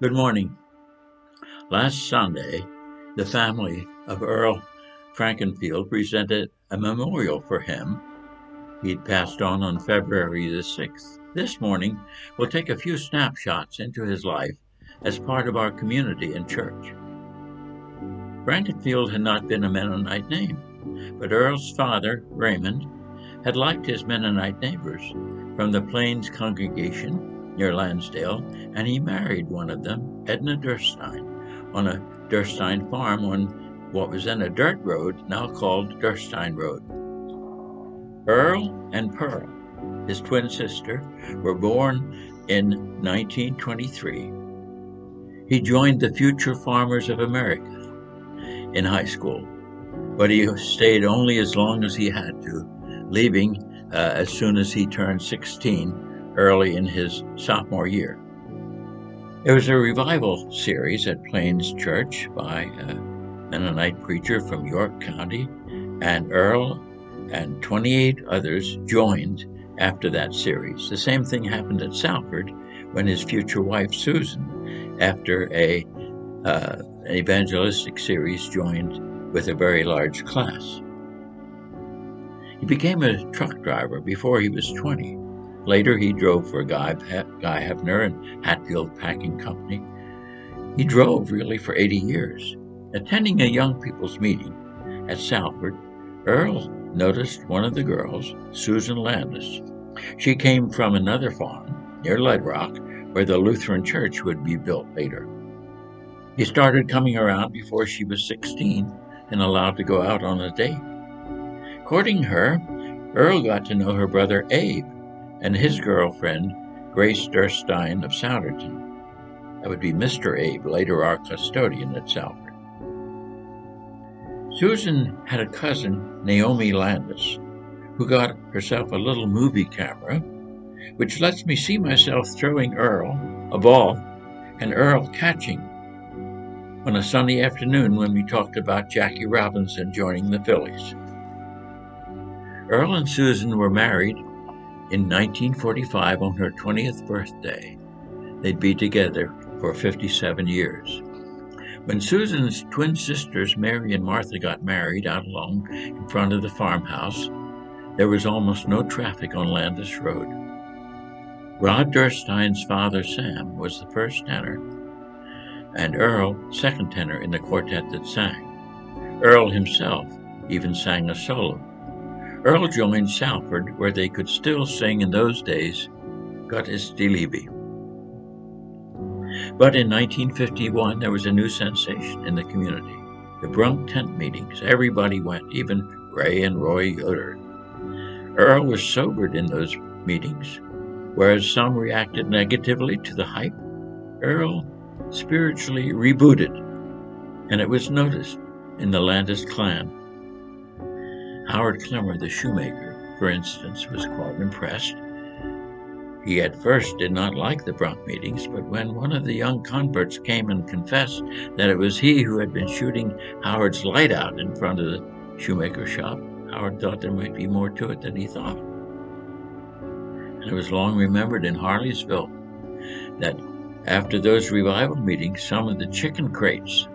Good morning. Last Sunday, the family of Earl Frankenfield presented a memorial for him. He'd passed on February the 6th. This morning, we'll take a few snapshots into his life as part of our community and church. Frankenfield had not been a Mennonite name, but Earl's father, Raymond, had liked his Mennonite neighbors from the Plains congregation near Lansdale, and he married one of them, Edna Durstein, on a Durstein farm on what was then a dirt road, now called Durstein Road. Earl and Pearl, his twin sister, were born in 1923. He joined the Future Farmers of America in high school, but he stayed only as long as he had to, leaving as soon as he turned 16, early in his sophomore year. There was a revival series at Plains Church by a Mennonite preacher from York County, and Earl and 28 others joined after that series. The same thing happened at Salford when his future wife, Susan, after an evangelistic series, joined with a very large class. He became a truck driver before he was 20. Later, he drove for Guy Hefner and Hatfield Packing Company. He drove really for 80 years. Attending a young people's meeting at Salford, Earl noticed one of the girls, Susan Landis. She came from another farm near Lead Rock, where the Lutheran church would be built later. He started coming around before she was 16 and allowed to go out on a date. Courting her, Earl got to know her brother Abe and his girlfriend, Grace Durstein of Souderton. That would be Mr. Abe, later our custodian at Salford. Susan had a cousin, Naomi Landis, who got herself a little movie camera, which lets me see myself throwing Earl a ball and Earl catching on a sunny afternoon when we talked about Jackie Robinson joining the Phillies. Earl and Susan were married in 1945 on her 20th birthday. They'd be together for 57 years. When Susan's twin sisters, Mary and Martha, got married out along in front of the farmhouse, there was almost no traffic on Landis Road. Rod Durstein's father, Sam, was the first tenor, and Earl, second tenor in the quartet that sang. Earl himself even sang a solo. Earl joined Salford, where they could still sing in those days, Gott ist die Liebe. But in 1951, there was a new sensation in the community. The Brunk tent meetings. Everybody went, even Ray and Roy Yoder. Earl was sobered in those meetings, whereas some reacted negatively to the hype. Earl spiritually rebooted, and it was noticed in the Landis clan. Howard Clemmer, the shoemaker, for instance, was quite impressed. He at first did not like the Brunk meetings, but when one of the young converts came and confessed that it was he who had been shooting Howard's light out in front of the shoemaker shop, Howard thought there might be more to it than he thought. And it was long remembered in Harleysville that after those revival meetings, some of the chicken crates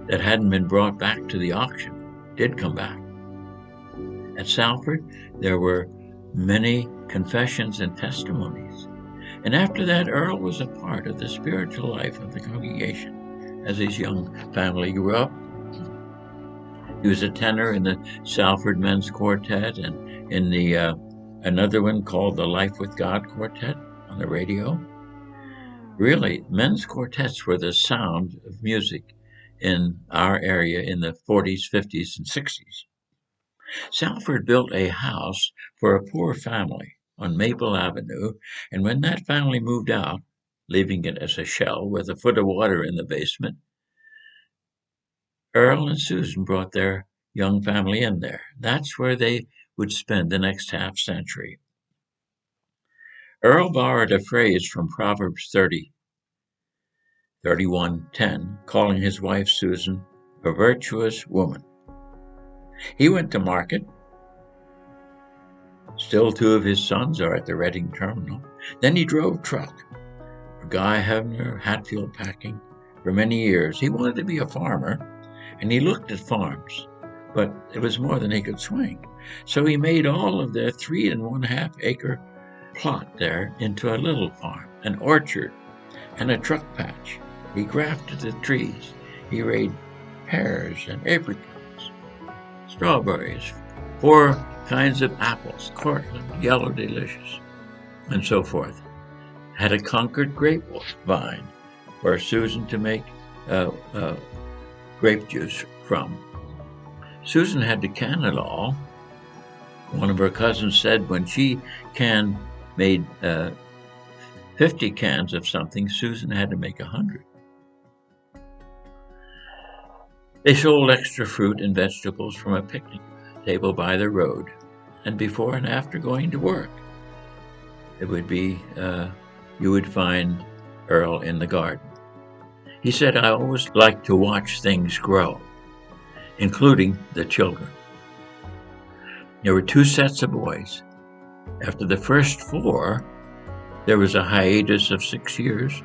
that hadn't been brought back to the auction did come back. At Salford, there were many confessions and testimonies. And after that, Earl was a part of the spiritual life of the congregation as his young family grew up. He was a tenor in the Salford Men's Quartet and in the another one called the Life with God Quartet on the radio. Really, men's quartets were the sound of music in our area in the 40s, 50s, and 60s. Salford built a house for a poor family on Maple Avenue, and when that family moved out, leaving it as a shell with a foot of water in the basement, Earl and Susan brought their young family in there. That's where they would spend the next half century. Earl borrowed a phrase from Proverbs 31:10, calling his wife Susan a virtuous woman. He went to market. Still two of his sons are at the Reading terminal. Then he drove truck Guy Hevner, Hatfield Packing, for many years. He wanted to be a farmer, and he looked at farms, but it was more than he could swing. So he made all of their 3.5 acre plot there into a little farm, an orchard, and a truck patch. He grafted the trees. He raised pears and apricots, strawberries, 4 kinds of apples, Cortland, Yellow Delicious, and so forth. Had a Concord grapevine for Susan to make grape juice from. Susan had to can it all. One of her cousins said when she made 50 cans of something, Susan had to make 100. They sold extra fruit and vegetables from a picnic table by the road, and before and after going to work. It would be, you would find Earl in the garden. He said, I always like to watch things grow, including the children. There were 2 sets of boys. After the first 4, there was a hiatus of 6 years.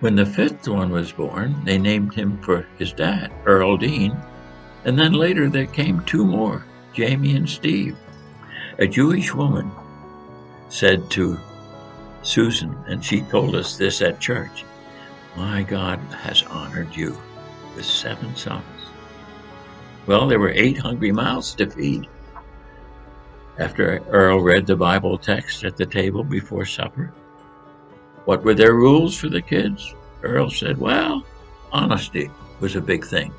When the 5th one was born, they named him for his dad, Earl Dean, and then later there came 2 more, Jamie and Steve. A Jewish woman said to Susan, and she told us this at church, my God has honored you with 7 sons. Well, there were 8 hungry mouths to feed. After Earl read the Bible text at the table before supper, what were their rules for the kids? Earl said, well, honesty was a big thing.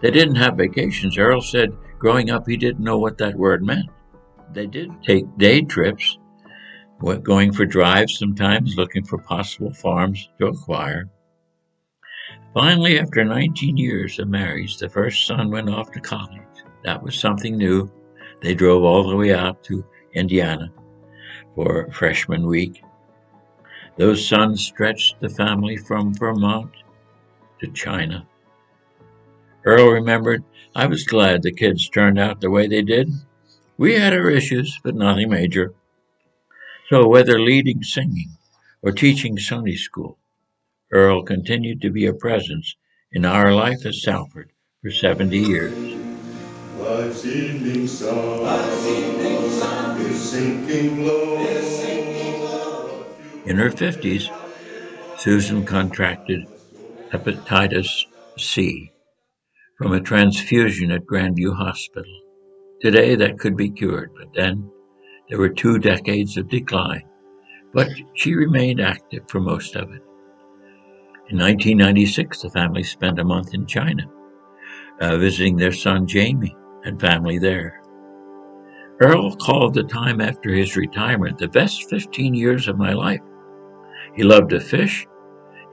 They didn't have vacations. Earl said growing up he didn't know what that word meant. They did take day trips, going for drives sometimes, looking for possible farms to acquire. Finally, after 19 years of marriage, the first son went off to college. That was something new. They drove all the way out to Indiana for freshman week. Those sons stretched the family from Vermont to China. Earl remembered, I was glad the kids turned out the way they did. We had our issues, but nothing major. So whether leading singing or teaching Sunday school, Earl continued to be a presence in our life at Salford for 70 years. Life's evening sun is sinking low. In her 50s, Susan contracted hepatitis C from a transfusion at Grandview Hospital. Today that could be cured, but then there were 2 decades of decline. But she remained active for most of it. In 1996, the family spent a month in China, visiting their son Jamie and family there. Earl called the time after his retirement the best 15 years of my life. He loved to fish.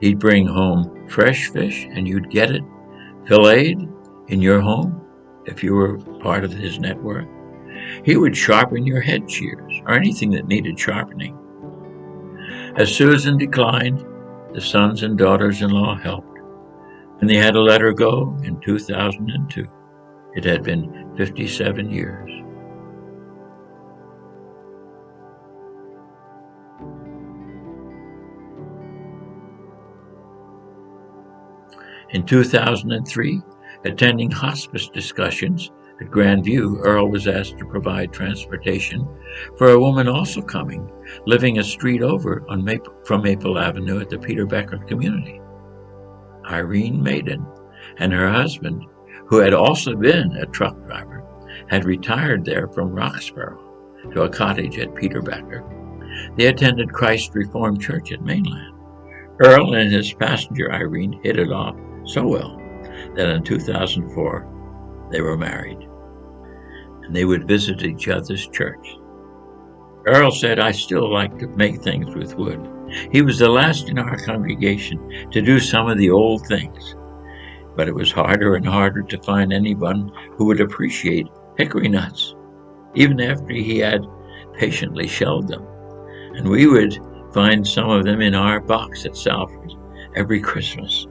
He'd bring home fresh fish, and you'd get it filleted in your home if you were part of his network. He would sharpen your head shears or anything that needed sharpening. As Susan declined, the sons and daughters-in-law helped, and they had to let her go in 2002. It had been 57 years. In 2003, attending hospice discussions at Grandview, Earl was asked to provide transportation for a woman also coming, living a street over from Maple Avenue at the Peter Becker community. Irene Maiden and her husband, who had also been a truck driver, had retired there from Roxborough to a cottage at Peter Becker. They attended Christ Reformed Church at Mainland. Earl and his passenger Irene hit it off so well that in 2004 they were married, and they would visit each other's church. Earl said, I still like to make things with wood. He was the last in our congregation to do some of the old things, but it was harder and harder to find anyone who would appreciate hickory nuts, even after he had patiently shelled them. And we would find some of them in our box at Salford every Christmas.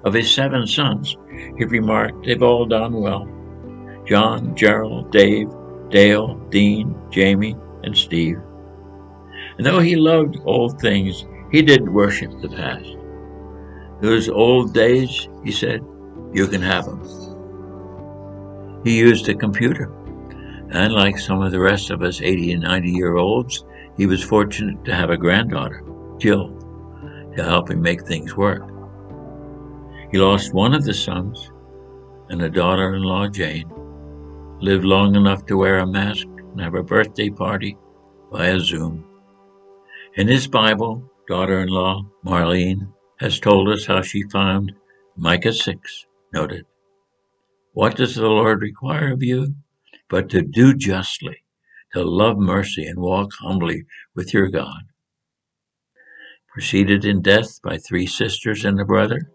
Of his 7 sons, he remarked, they've all done well. John, Gerald, Dave, Dale, Dean, Jamie, and Steve. And though he loved old things, he didn't worship the past. Those old days, he said, you can have them. He used a computer, and like some of the rest of us 80 and 90-year-olds, he was fortunate to have a granddaughter, Jill, to help him make things work. He lost one of the sons, and a daughter-in-law, Jane, lived long enough to wear a mask and have a birthday party via Zoom. In his Bible, daughter-in-law, Marlene, has told us how she found Micah 6 noted, "What does the Lord require of you? But to do justly, to love mercy, and walk humbly with your God." Preceded in death by 3 sisters and a brother,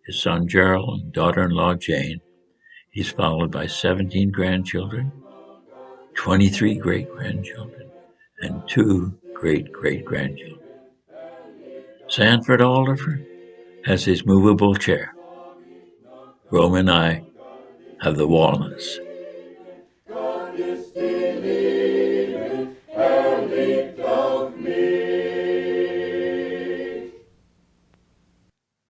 his son Gerald and daughter-in-law Jane, he's followed by 17 grandchildren, 23 great-grandchildren, and 2 great-great-grandchildren. Sanford Alderfer has his movable chair. Rome and I have the walnuts.